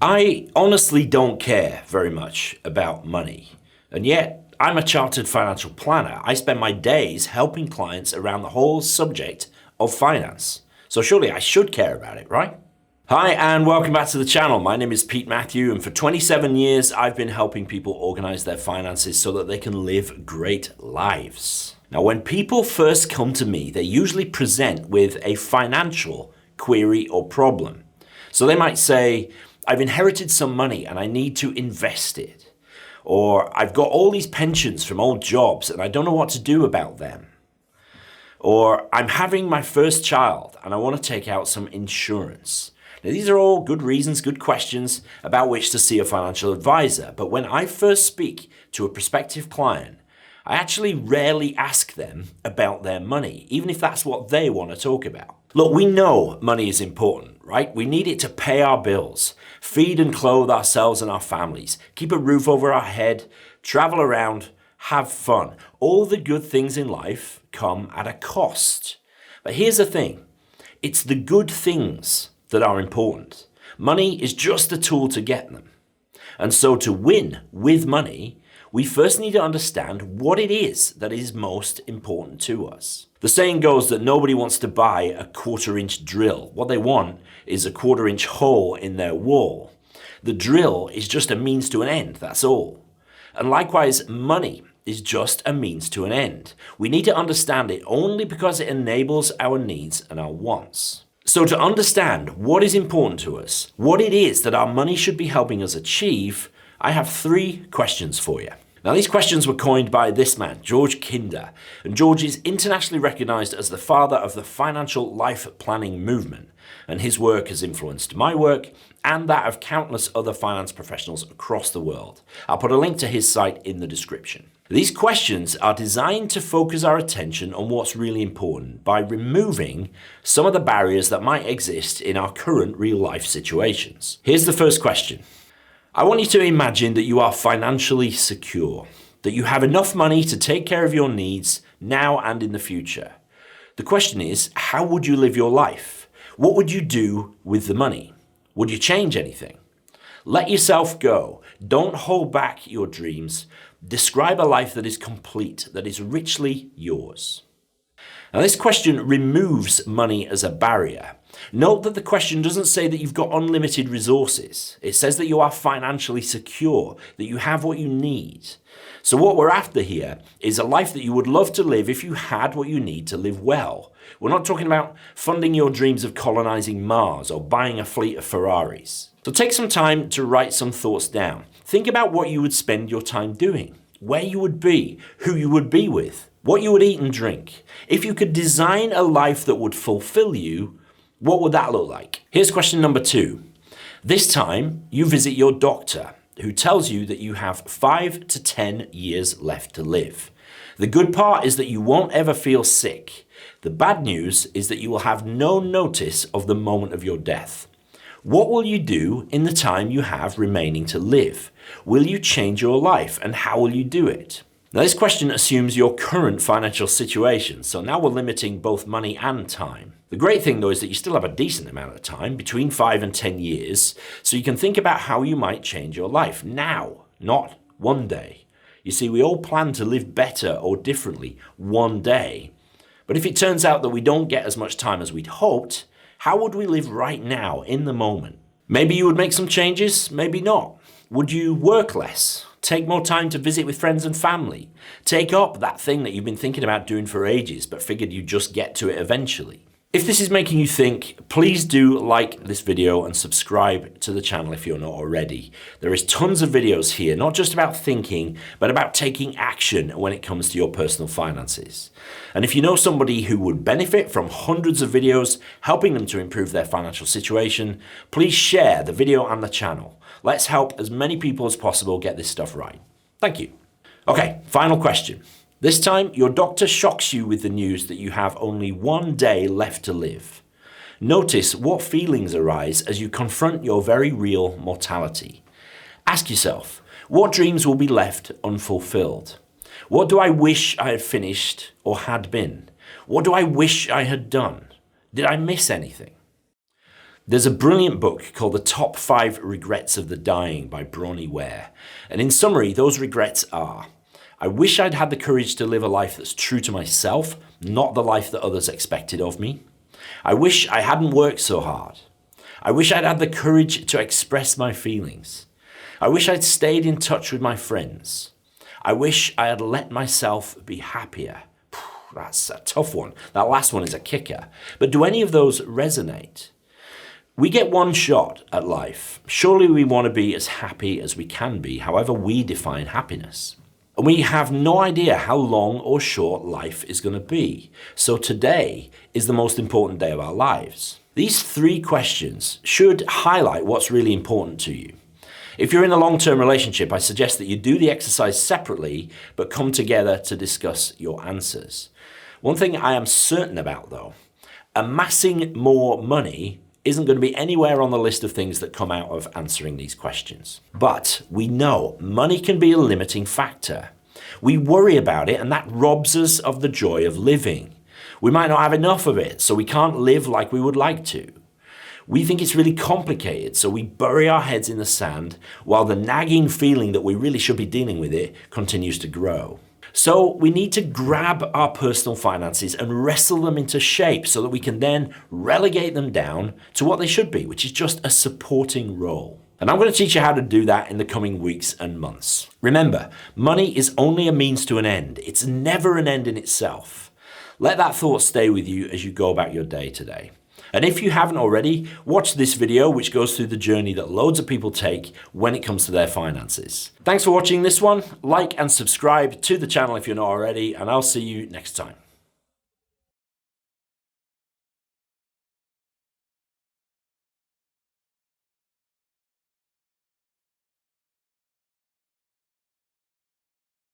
I honestly don't care very much about money, and yet I'm a chartered financial planner. I spend my days helping clients around the whole subject of finance. So surely I should care about it, right? Hi, and welcome back to the channel. My name is Pete Matthew, and for 27 years, I've been helping people organize their finances so that they can live great lives. Now, when people first come to me, they usually present with a financial query or problem. So they might say, I've inherited some money and I need to invest it. Or I've got all these pensions from old jobs and I don't know what to do about them. Or I'm having my first child and I want to take out some insurance. Now, these are all good reasons, good questions about which to see a financial advisor. But when I first speak to a prospective client, I actually rarely ask them about their money, even if that's what they want to talk about. Look, we know money is important, right? We need it to pay our bills, feed and clothe ourselves and our families, keep a roof over our head, travel around, have fun. All the good things in life come at a cost. But here's the thing, it's the good things that are important. Money is just a tool to get them. And so to win with money, we first need to understand what it is that is most important to us. The saying goes that nobody wants to buy a 1/4-inch drill. What they want is a 1/4-inch hole in their wall. The drill is just a means to an end, that's all. And likewise, money is just a means to an end. We need to understand it only because it enables our needs and our wants. So to understand what is important to us, what it is that our money should be helping us achieve, I have 3 questions for you. Now, these questions were coined by this man, George Kinder, and George is internationally recognized as the father of the financial life planning movement, and his work has influenced my work and that of countless other finance professionals across the world. I'll put a link to his site in the description. These questions are designed to focus our attention on what's really important by removing some of the barriers that might exist in our current real-life situations. Here's the first question. I want you to imagine that you are financially secure, that you have enough money to take care of your needs now and in the future. The question is, how would you live your life? What would you do with the money? Would you change anything? Let yourself go. Don't hold back your dreams. Describe a life that is complete, that is richly yours. Now, this question removes money as a barrier. Note that the question doesn't say that you've got unlimited resources. It says that you are financially secure, that you have what you need. So what we're after here is a life that you would love to live if you had what you need to live well. We're not talking about funding your dreams of colonizing Mars or buying a fleet of Ferraris. So take some time to write some thoughts down. Think about what you would spend your time doing, where you would be, who you would be with, what you would eat and drink. If you could design a life that would fulfill you, what would that look like? Here's question number 2. This time, you visit your doctor, who tells you that you have 5 to 10 years left to live. The good part is that you won't ever feel sick. The bad news is that you will have no notice of the moment of your death. What will you do in the time you have remaining to live? Will you change your life, and how will you do it? Now, this question assumes your current financial situation, so now we're limiting both money and time. The great thing, though, is that you still have a decent amount of time, between 5 and 10 years, so you can think about how you might change your life now, not one day. You see, we all plan to live better or differently one day. But if it turns out that we don't get as much time as we'd hoped, how would we live right now, in the moment? Maybe you would make some changes, maybe not. Would you work less? Take more time to visit with friends and family? Take up that thing that you've been thinking about doing for ages, but figured you'd just get to it eventually? If this is making you think, please do like this video and subscribe to the channel if you're not already. There is tons of videos here, not just about thinking, but about taking action when it comes to your personal finances. And if you know somebody who would benefit from hundreds of videos helping them to improve their financial situation, please share the video and the channel. Let's help as many people as possible get this stuff right. Thank you. Okay, final question. This time, your doctor shocks you with the news that you have only 1 day left to live. Notice what feelings arise as you confront your very real mortality. Ask yourself, what dreams will be left unfulfilled? What do I wish I had finished or had been? What do I wish I had done? Did I miss anything? There's a brilliant book called The Top 5 Regrets of the Dying by Bronnie Ware. And in summary, those regrets are: I wish I'd had the courage to live a life that's true to myself, not the life that others expected of me. I wish I hadn't worked so hard. I wish I'd had the courage to express my feelings. I wish I'd stayed in touch with my friends. I wish I had let myself be happier. That's a tough one. That last one is a kicker. But do any of those resonate? We get one shot at life. Surely we want to be as happy as we can be, however we define happiness. And we have no idea how long or short life is going to be. So today is the most important day of our lives. These 3 questions should highlight what's really important to you. If you're in a long-term relationship, I suggest that you do the exercise separately, but come together to discuss your answers. One thing I am certain about, though, amassing more money isn't going to be anywhere on the list of things that come out of answering these questions. But we know money can be a limiting factor. We worry about it, and that robs us of the joy of living. We might not have enough of it, so we can't live like we would like to. We think it's really complicated, so we bury our heads in the sand while the nagging feeling that we really should be dealing with it continues to grow. So we need to grab our personal finances and wrestle them into shape so that we can then relegate them down to what they should be, which is just a supporting role. And I'm going to teach you how to do that in the coming weeks and months. Remember, money is only a means to an end. It's never an end in itself. Let that thought stay with you as you go about your day today. And if you haven't already, watch this video which goes through the journey that loads of people take when it comes to their finances. Thanks for watching this one. Like and subscribe to the channel if you're not already, and I'll see you next time.